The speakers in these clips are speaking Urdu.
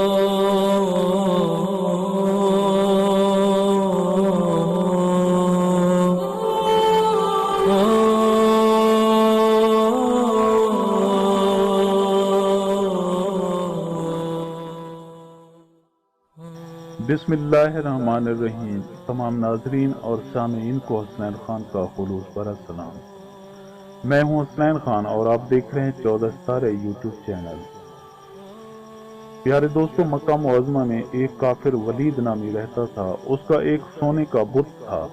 بسم اللہ الرحمن الرحیم۔ تمام ناظرین اور سامعین کو حسنین خان کا خلوص بھرا سلام۔ میں ہوں حسنین خان اور آپ دیکھ رہے ہیں 14 ستارے یوٹیوب چینل۔ پیارے دوستو، مکہ معظمہ میں ایک کافر ولید نامی رہتا تھا۔ اس کا ایک سونے کا بت تھا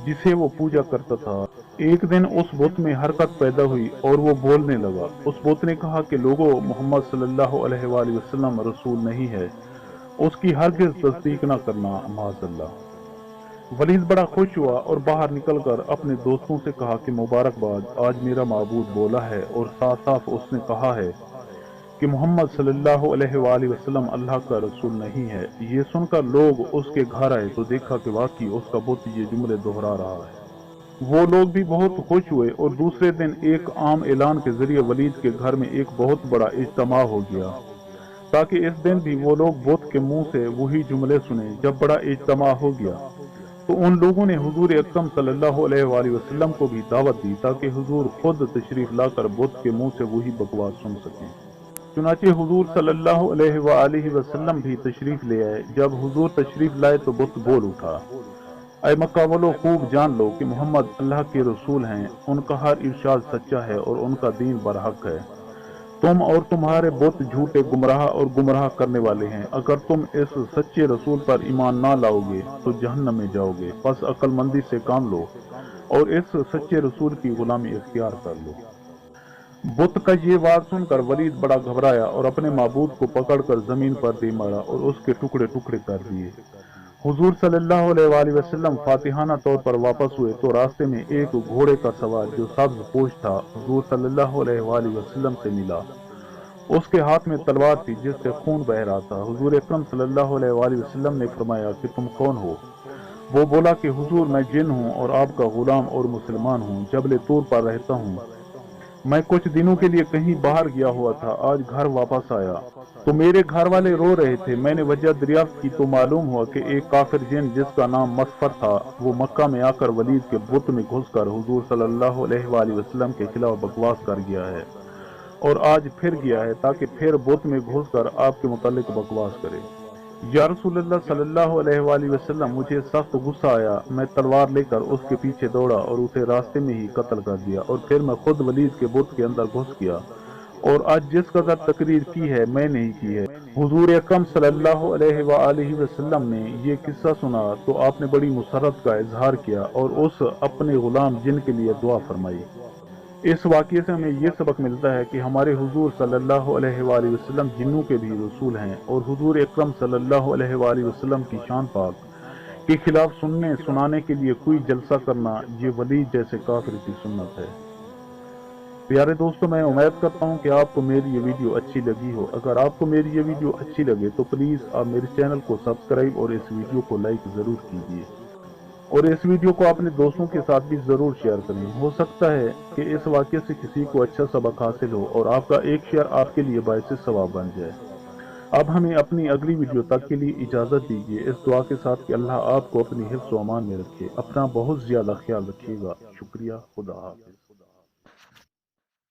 جسے وہ پوجا کرتا تھا۔ ایک دن اس بت میں حرکت پیدا ہوئی اور وہ بولنے لگا۔ اس بت نے کہا کہ لوگو، محمد صلی اللہ علیہ وآلہ وسلم رسول نہیں ہے، اس کی ہرگز تصدیق نہ کرنا، معاذ اللہ۔ ولید بڑا خوش ہوا اور باہر نکل کر اپنے دوستوں سے کہا کہ مبارکباد، آج میرا معبود بولا ہے اور صاف صاف اس نے کہا ہے کہ محمد صلی اللہ علیہ وآلہ وسلم اللہ کا رسول نہیں ہے۔ یہ سن کر لوگ اس کے گھر آئے تو دیکھا کہ واقعی اس کا بت یہ جملے دہرا رہا ہے۔ وہ لوگ بھی بہت خوش ہوئے اور دوسرے دن ایک عام اعلان کے ذریعے ولید کے گھر میں ایک بہت بڑا اجتماع ہو گیا تاکہ اس دن بھی وہ لوگ بت کے منہ سے وہی جملے سنیں۔ جب بڑا اجتماع ہو گیا تو ان لوگوں نے حضور اکرم صلی اللہ علیہ وآلہ وسلم کو بھی دعوت دی تاکہ حضور خود تشریف لا کر بت کے منہ سے وہی بکواس سن سکیں۔ چنانچہ حضور صلی اللہ علیہ وآلہ وسلم بھی تشریف لے آئے۔ جب حضور تشریف لائے تو بت بول اٹھا، اے مکہ والو، خوب جان لو کہ محمد اللہ کے رسول ہیں، ان کا ہر ارشاد سچا ہے اور ان کا دین برحق ہے۔ تم اور تمہارے بت جھوٹے گمراہ اور گمراہ کرنے والے ہیں۔ اگر تم اس سچے رسول پر ایمان نہ لاؤ گے تو جہنم میں جاؤ گے، بس عقل مندی سے کام لو اور اس سچے رسول کی غلامی اختیار کر لو۔ بت کا یہ بات سن کر ولید بڑا گھبرایا اور اپنے معبود کو پکڑ کر زمین پر دے مارا اور اس کے ٹکڑے ٹکڑے کر دیے۔ حضور صلی اللہ علیہ وآلہ وسلم فاتحانہ طور پر واپس ہوئے تو راستے میں ایک گھوڑے کا سوار جو سبز پوش تھا حضور صلی اللہ علیہ وآلہ وسلم سے ملا۔ اس کے ہاتھ میں تلوار تھی جس سے خون بہہ رہا تھا۔ حضور اکرم صلی اللہ علیہ وآلہ وسلم نے فرمایا کہ تم کون ہو؟ وہ بولا کہ حضور، میں جن ہوں اور آپ کا غلام اور مسلمان ہوں، جبل طور پر رہتا ہوں۔ میں کچھ دنوں کے لیے کہیں باہر گیا ہوا تھا، آج گھر واپس آیا تو میرے گھر والے رو رہے تھے۔ میں نے وجہ دریافت کی تو معلوم ہوا کہ ایک کافر جن جس کا نام مسفر تھا وہ مکہ میں آ کر ولید کے بت میں گھس کر حضور صلی اللہ علیہ وآلہ وسلم کے خلاف بکواس کر گیا ہے اور آج پھر گیا ہے تاکہ پھر بت میں گھس کر آپ کے متعلق بکواس کرے۔ یا رسول اللہ صلی اللہ علیہ وآلہ وسلم، مجھے سخت غصہ آیا، میں تلوار لے کر اس کے پیچھے دوڑا اور اسے راستے میں ہی قتل کر دیا اور پھر میں خود ولید کے بت کے اندر گھس گیا اور آج جس قدر تقریر کی ہے میں نہیں کی ہے۔ حضور اکرم صلی اللہ علیہ وآلہ وسلم نے یہ قصہ سنا تو آپ نے بڑی مسرت کا اظہار کیا اور اس اپنے غلام جن کے لیے دعا فرمائی۔ اس واقعے سے ہمیں یہ سبق ملتا ہے کہ ہمارے حضور صلی اللہ علیہ وآلہ وسلم جنوں کے بھی رسول ہیں اور حضور اکرم صلی اللہ علیہ وآلہ وسلم کی شان پاک کے خلاف سننے سنانے کے لیے کوئی جلسہ کرنا یہ ولید جیسے کافر کی سنت ہے۔ پیارے دوستو، میں امید کرتا ہوں کہ آپ کو میری یہ ویڈیو اچھی لگی ہو۔ اگر آپ کو میری یہ ویڈیو اچھی لگے تو پلیز آپ میرے چینل کو سبسکرائب اور اس ویڈیو کو لائک ضرور کیجیے اور اس ویڈیو کو اپنے دوستوں کے ساتھ بھی ضرور شیئر کریں۔ ہو سکتا ہے کہ اس واقعے سے کسی کو اچھا سبق حاصل ہو اور آپ کا ایک شیئر آپ کے لیے باعث ثواب بن جائے۔ اب ہمیں اپنی اگلی ویڈیو تک کے لیے اجازت دیجیے، اس دعا کے ساتھ کہ اللہ آپ کو اپنی حفظ و امان میں رکھے۔ اپنا بہت زیادہ خیال رکھیے گا۔ شکریہ، خدا حافظ۔